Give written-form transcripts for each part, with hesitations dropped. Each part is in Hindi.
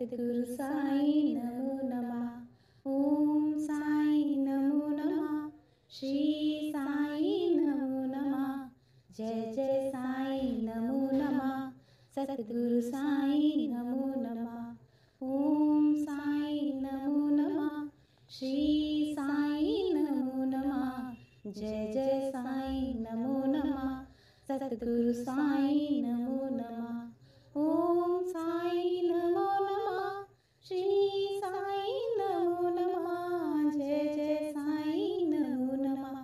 सद्गुरु साई नमो नमः। ओम साई नमो नमः। श्री साई नमो नमः। जय जय साई नमो नमः। सद्गुरु साई नमो नमः। ओम साई नमो नमः। श्री साई नमो नमः। जय जय साई नमो नमः। सद्गुरु साई नमो नमः। ओम साई नमो नमः। श्री साई नमो नमः। जय जय साई नमो नमः।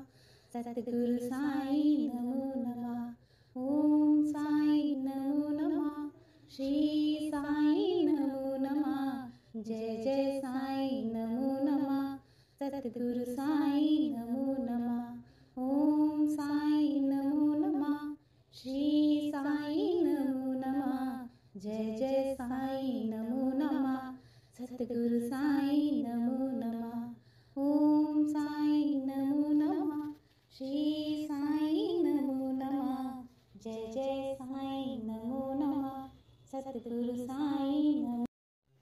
सद्गुरु साई नमो नमः। ओम साई नमो नमः। श्री साई नमो नमः। जय जय साई नमो नमः। सद्गुरु साई नमो नमः। ओम साई नमो नमः। श्री साई नमो नमः। जय जय साई नमो नमः। सद्गुरु साई नमो नमः। ओम साई नमो नमः। श्री साई नमो नमः। जय जय साई नमो नमः। सद्गुरु साई नमो।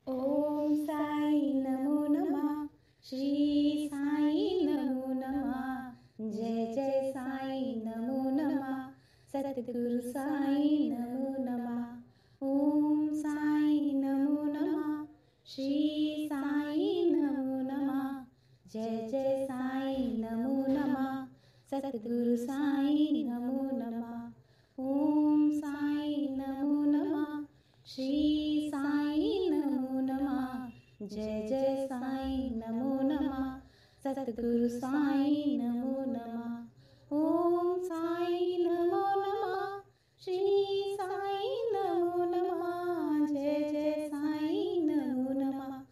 ओम साई नमो नमः। श्री साई नमो नमः। जय जय साई नमो नमः। सद्गुरु साई नमो नमः। ओम साई नमो नमः। श्री साई नमो नमः। जय जय साई नमो नमः। सद्गुरु साई नमो नमः। ओम साई नमो नमः। श्री साई नमो नमः। जय जय साई नमो नमः। सद्गुरु साई नमो नमः। ओम साई नमो नमः। श्री साई नमो नमः। जय जय साई नमो नमः।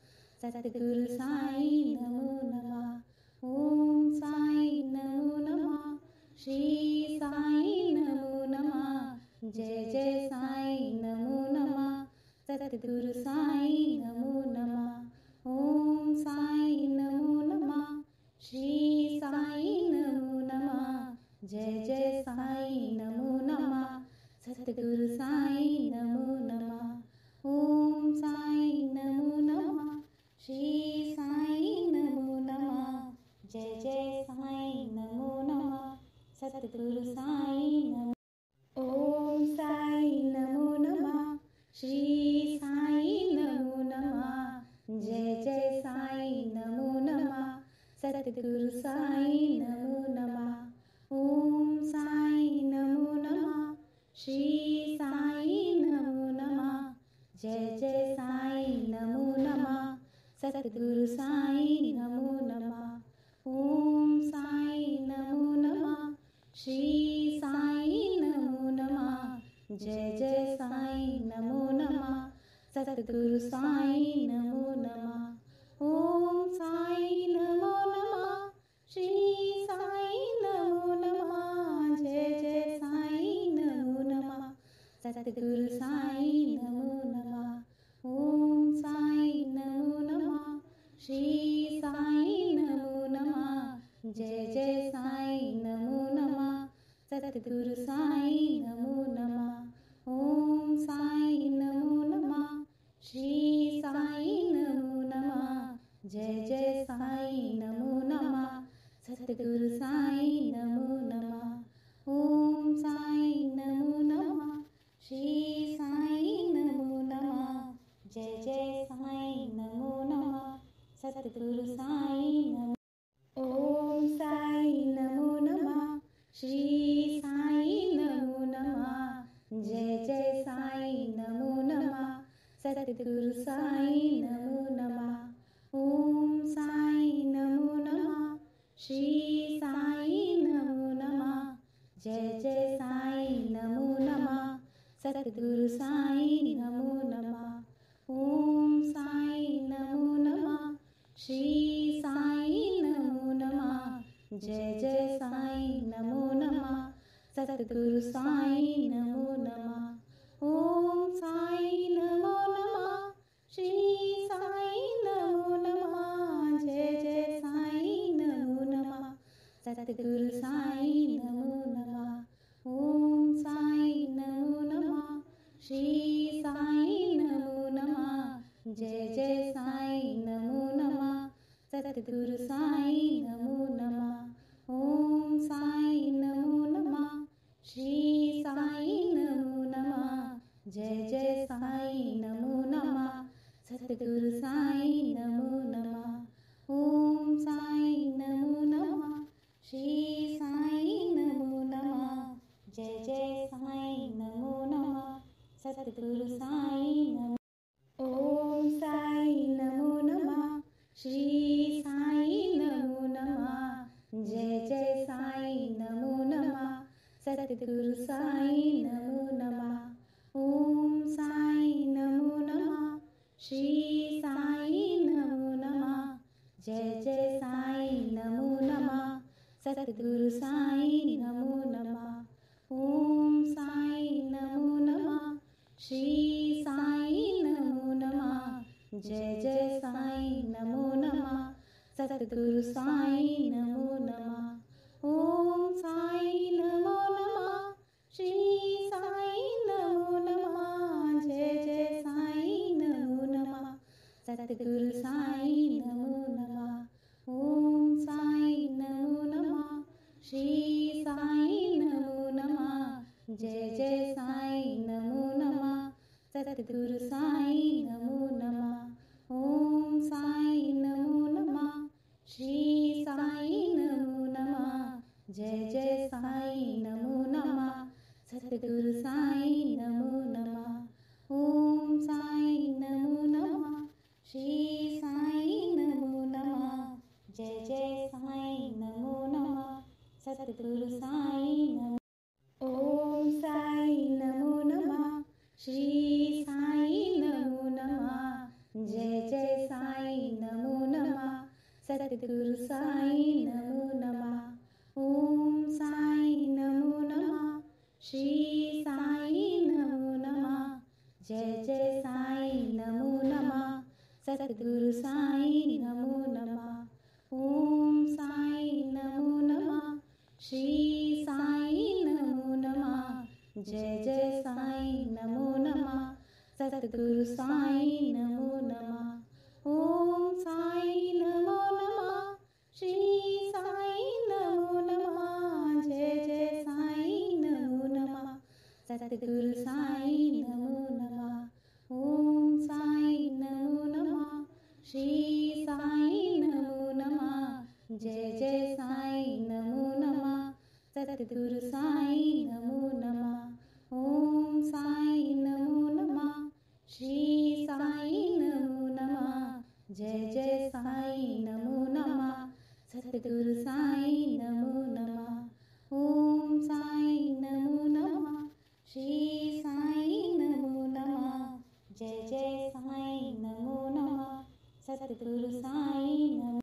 सद्गुरु साई नमो नमः। ओम साई नमो नमः। श्री साई नमो नमः। जय जय साई नमो नमः। सद्गुरु साई नमो नमः। ओम साई नमो नमः। श्री साई नमो नमः। जय जय साई नमो नमः। सद्गुरु साई नमो नमः। ओम साई नमो नमः। श्री साई नमो नमः। जय जय साई नमो नमः। सद्गुरु साई नमो। ओम साई नमो नमः। श्री साई नमो नमः। जय जय साई नमो नमः। सद्गुरु साई नमो नमः। ओम साई नमो नमः। श्री साई नमो नमः। जय जय साई नमो नमः। सद्गुरु साई नमो नमः। ओम साई नमो नमः। श्री साई नमो नमः। जय जय साई नमो नमः। सद्गुरु साई नमो नमः। ओम साई नमो नमः। श्री साई नमो नमः। जय जय साई नमो नमः। सद्गुरु साई नमो नमः। ओम साई नमो नमः। श्री साई नमो नमः। जय जय साई नमो नमः। सद्गुरु साई नमो नमः। ओम साई नमो नमः। श्री साई नमो नमः। जय जय साई नमो नमः। सद्गुरु साई नमो नमः। ओम साई नमो नमः। श्री साई नमो नमः। जय जय साई नमो नमः। सद्गुरु साई नमो। ओम साई नमो नमः। श्री साई नमो नमः। जय जय साई नमो नमः। सद्गुरु साई नमो नमः। ओम साई नमो नमः। श्री साई नमो नमः। जय जय साई नमो नमः। सद्गुरु साई नमो नमः। ओम साई नमो नमः। श्री साई नमो नमः। जय जय साई नमो नमः। सद्गुरु साई नमो नमः। ओम साई नमो नमः। श्री साई नमो नमः। जय जय साई नमो नमः। सद्गुरु साई नमो नमः। ओम साई नमो नमः। श्री साई नमो नमः। जय जय साईं नमो नमः। सतगुरु साईं नमो नमः। ओम साईं नमो नमः। श्री साईं नमो नमः। जय जय साईं नमो नमः। सतगुरु साईं नमो नमः। ओम साईं नमो नमः। श्री साईं नमो नमः। जय जय साईं नमो नमः। सतगुरु साईं नमो। ओम साईं नमो नमः। श्री साईं नमो नमः। जय जय साईं नमो नमः। सतगुरु साईं नमो नमः। ओम साईं नमो नमः। श्री साईं नमो नमः। जय जय साईं नमो नमः। सतगुरु साईं नमो नमः। ओम साईं नमो नमः। श्री साईं नमो नमः। जय जय साईं नमो नमः। सतगुरु साईं नमो नमः। ओम साईं नमो नमः। श्री साईं नमो नमः। जय जय साईं नमो नमः। सतगुरु साईं नमो नमः। ओम साईं नमो नमः। श्री साईं नमो नमः। जय जय साईं नमो नमः। सतगुरु साईं नमो नमः। ओम साईं नमो नमः। श्री साईं नमो नमः। जय जय साईं नमो नमः। सतगुरु साईं नमो नमः। ओम साईं नमो नमः। श्री साईं नमो नमः। जय जय साईं नमो नमः। सतगुरु साईं नमो। ओम साईं नमो नमः। श्री साईं नमो नमः। जय जय साईं नमो नमः। सतगुरु साईं नमो नमः। ओम साईं नमो नमः। श्री साईं नमो नमः। जय जय साईं नमो नमः। सतगुरु साईं नमो नमः। ओम साईं नमो नमः। श्री साईं नमो नमः। जय जय साईं नमो नमः। सतगुरु साईं नमो नमः। ओम साईं नमो नमः। श्री साईं नमो नमः। जय जय साईं नमो नमः। सतगुरु साईं नमो नमः। ओम साईं नमो नमः। श्री साईं नमो नमः। जय जय साईं नमो नमः। सतगुरु साईं नमो नमः। ओम साईं नमो नमः। श्री साईं नमो नमः। जय जय साईं नमो नमः। सतगुरु साईं नमो नमः। ओम साईं नमो नमः। श्री साईं नमो नमः। जय जय साईं नमो नमः। सतगुरु साईं नमो।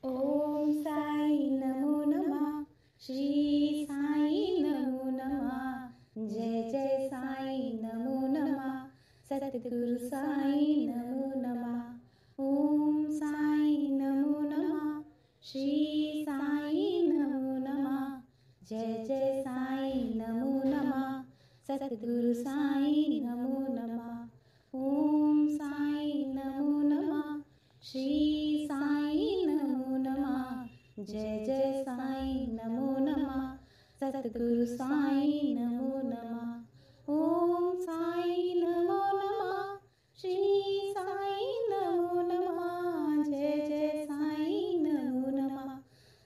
ओम साईं नमो नमः। श्री साईं नमो नमः। जय जय साईं नमो नमः। सतगुरु साईं नमो नमः। ओम साईं नमो नमः। श्री साईं नमो नमः। जय जय साईं नमो नमः। सतगुरु साईं नमो नमः। ओम साईं नमो नमः। श्री साईं नमो नमः। जय जय साईं नमो नमः। सतगुरु साईं नमो नमः। ओम साईं नमो नमः। श्री साईं नमो नमः। जय जय साईं नमो नमः।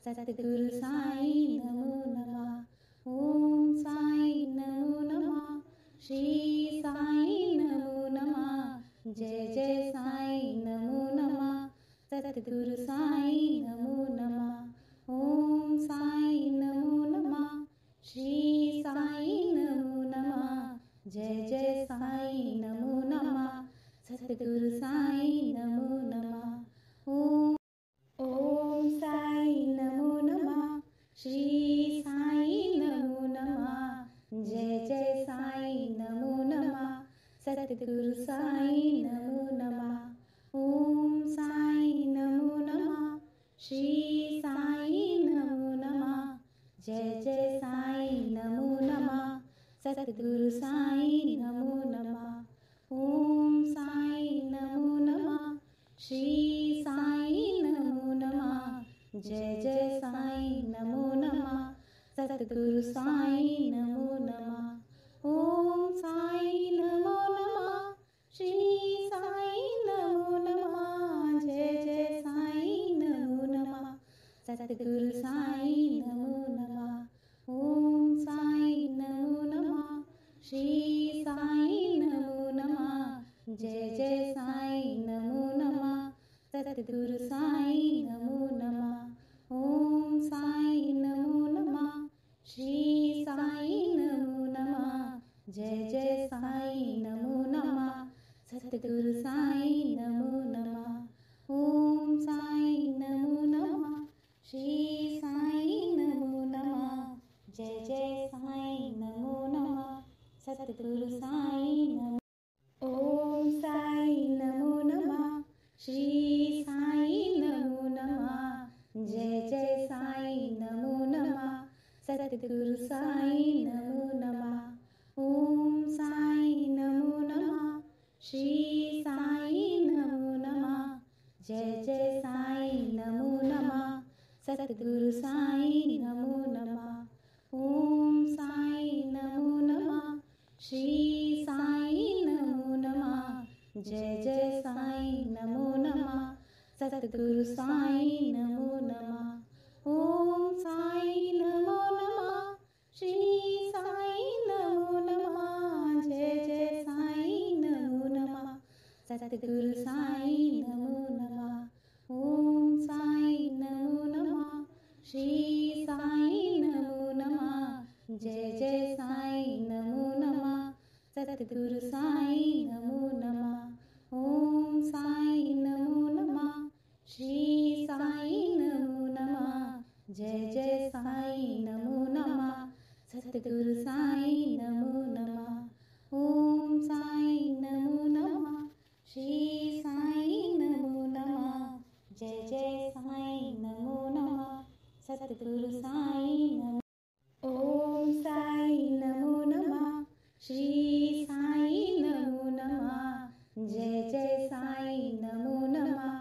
सतगुरु साईं नमो नमः। ओम साईं नमो नमः। श्री साईं नमो नमः। जय जय साईं नमो नमः। सतगुरु साईं नमो नमः। ओम साईं नमो नमः। श्री साईं नमो नमः। जय जय साईं नमो नमः। सतगुरु साईं नमो नमः। ओम साईं नमो नमः। श्री साईं नमो नमः। जय जय साईं नमो नमः। सतगुरु साईं नमो नमः। ओम साईं नमो नमः। श्री साईं नमो नमः। जय जय साईं नमो नमः। सतगुरु साईं नमो नमः। ओम साईं नमो नमः। जय जय साईं नमो नमः सतगुरु साईं नमो नमः ओम साईं नमो नमः श्री साईं नमो नमः जय जय साईं नमो नमः सतगुरु साईं नमो नमः ओम साईं नमो नमः श्री साईं नमो नमः जय जय साईं नमो नमः सतगुरु साईं नमो नमः ओम साईं नमो नमः श्री साईं नमो नमः जय जय साईं नमो नमः सतगुरु साईं नमो नमः ओम साईं नमो नमः श्री साईं नमो नमः जय जय साईं नमो नमः सतगुरु साईं नमो ओम साईं नमो नमः श्री साईं नमो नमः जय जय साईं नमो नमः सतगुरु साईं नमो नमः ओम साईं नमो नमः श्री साईं नमो नमः जय जय साईं नमो नमः सतगुरु साईं नमो नमः ओम साईं नमो नमः श्री साईं नमो नमः जय जय साईं नमो नमः सतगुरु साईं नमो नमः ओम साईं नमो नमः श्री साईं नमो नमः जय जय साईं नमो नमः सतगुरु साईं नमो नमः ओम साईं नमो नमः श्री साईं नमो नमः जय जय साईं नमो नमः सतगुरु साईं नमो नमः ओम साईं नमो नमः श्री साईं नमो नमः जय जय साईं नमो नमः सतगुरु साईं नमो नमः ओम साईं नमो नमः श्री साईं नमो नमः जय जय साईं नमो नमः सतगुरु साईं नमो ओम साईं नमो नमः श्री साईं नमो नमः जय जय साईं नमो नमः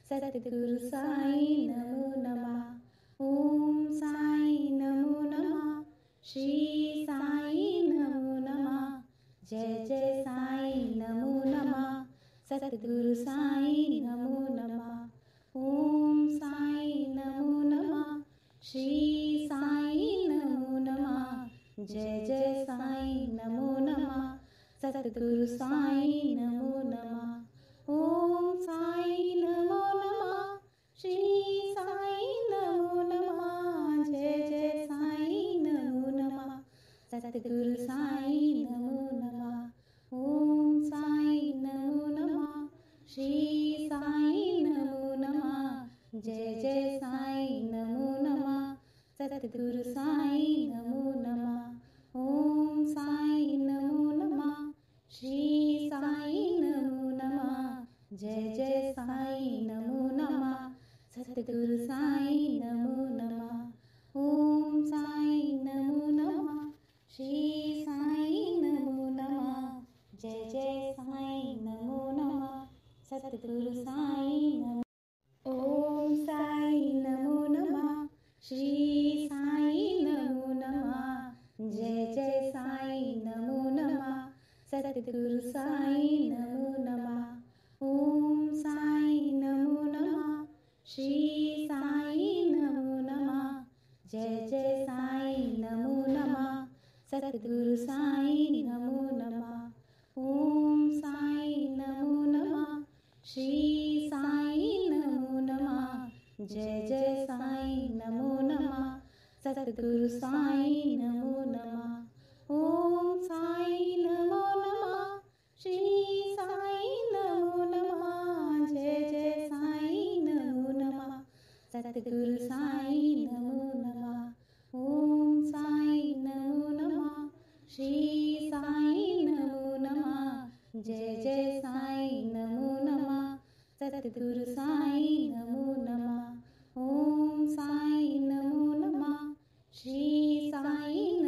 सतगुरु साईं नमो नमः ओम साईं नमो नमः श्री साईं नमो नमः जय जय साईं नमो नमः सतगुरु साईं नमो नमः ओम साईं नमो नमः श्री साईं नमो नमः जय जय साईं नमो नमः सतगुरु साईं नमो नमः ओम साईं नमो नमः श्री साईं नमो नमः जय जय साईं नमो नमः सतगुरु साईं नमो नमः ओम साईं नमो नमः श्री साईं नमो नमः जय जय साईं नमो नमः सतगुरु साईं नमो नमः ओम साईं नमो नमः श्री साईं नमो नमः जय जय साईं नमो नमः सतगुरु साईं नमो नमः ओम साईं नमो नमः श्री साईं नमो नमः जय जय साईं नमो नमः सतगुरु साईं नमो ओम साईं नमो नमः श्री साईं नमो नमः जय जय साईं नमो नमः सतगुरु साईं नमो नमः ओम साईं नमो नमः श्री साईं नमो नमः जय जय साईं नमो नमः सतगुरु साईं नमो नमः ओम साईं नमो नमः श्री साईं नमो नमः जय जय साईं नमो नमः सतगुरु साईं नमो नमः ओम साईं नमो नमः श्री साईं नमो नमः जय जय साईं नमो नमः सतगुरु साईं नमो नमः ओम साईं नमो नमः श्री साईं नमो नमः जय जय साईं नमो नमः सतगुरु साईं नमो नमः ओम साईं नमो नमः श्री साईं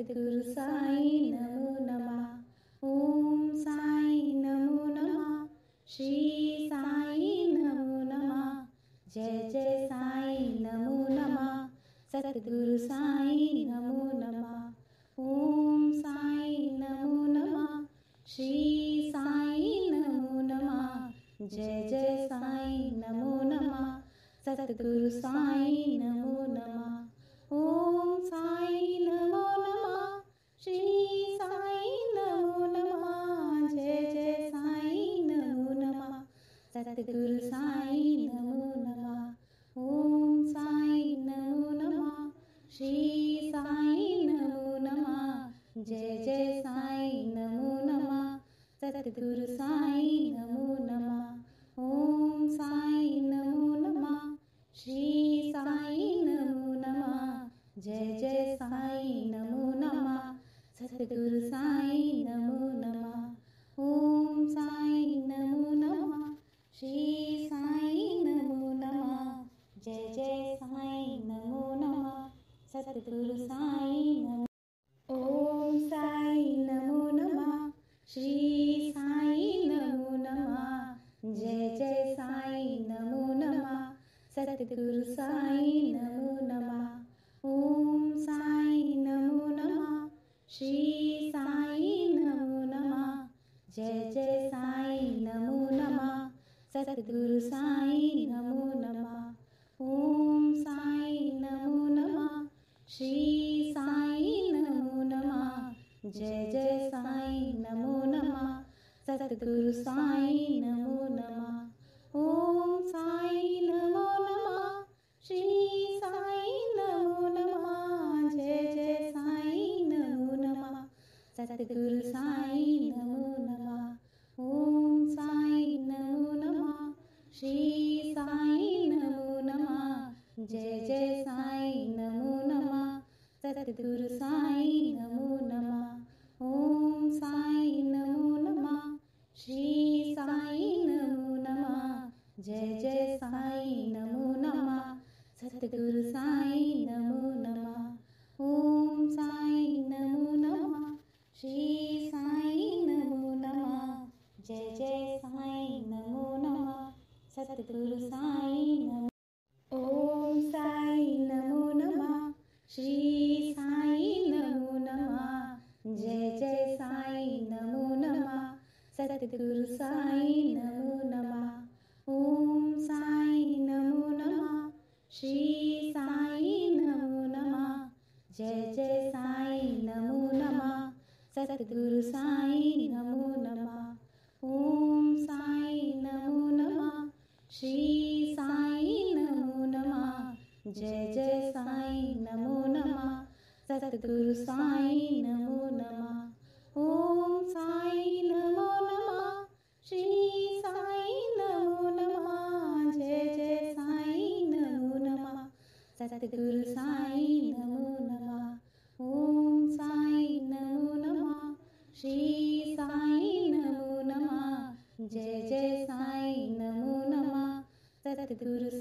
सतगुरु साईं नमो नमः। ओम साईं नमो नमः। श्री साईं नमो नमः। जय जय साईं नमो नमः। सतगुरु साईं नमो नमः। ओम साईं नमो नमः। श्री साईं नमो नमः। जय जय साईं नमो नमः। सतगुरु साईं नमो नमः। ओम साईं नमो नमः। श्री साईं नमो नमः। जय जय साईं नमो नमः। सतगुरु साईं नमो नमः। ओम साईं नमो नमः। श्री साईं नमो नमः। जय जय साईं नमो नमः। सतगुरु साईं नमो नमः। ओम साईं नमो नमः। श्री साईं नमो नमः। जय जय साईं नमो नमः। सतगुरु साईं नमो नमः। ओम साईं नमो नमः। श्री साईं नमो नमः। जय जय साईं नमो नमः। सतगुरु साईं नमो। ओम साईं नमो नमः। श्री साईं नमो नमः। जय जय साईं नमो नमः। सतगुरु साईं नमो नमः। ओम साईं नमो नमः। श्री साईं नमो नमः। जय जय साईं नमो नमः। सतगुरु साईं नमो नमः। ओम साईं नमो नमः। श्री साईं नमो नमः। जय जय साईं नमो नमः। सतगुरु साईं नमो नमः। ओम साईं नमो नमः। श्री साईं नमो नमः। जय जय साईं नमो नमः। सतगुरु साईं नमो नमः। ओम साईं नमो नमः। श्री साईं नमो नमः। जय जय साईं नमो नमः। सतगुरु साईं नमो नमः। ओम साईं नमो नमः। श्री साईं नमो नमः। जय जय साईं नमो नमः। सतगुरु साईं नमो नमः। ओम साईं नमो नमः। श्री साईं नमो नमः। जय जय साईं नमो नमः। सतगुरु साईं नमो। ओम साईं नमो नमः। श्री साईं नमो नमः। जय जय साईं नमो नमः। सतगुरु साईं नमो नमः। ओम साईं नमो नमः। श्री साईं नमो नमः। जय जय साईं नमो नमः। सतगुरु साईं नमो नमः। ओम साईं नमो नमः। श्री साईं नमो नमः। जय जय साईं नमो नमः। सतगुरु साईं नमो नमः। ओम साईं नमो नमः। श्री साईं नमो नमः। जय जय साईं नमो नमः। सतगुरु साईं नमो नमः। ओम साईं नमो नमः। श्री साईं नमो नमः। जय जय साईं नमो नमः। सतगुरु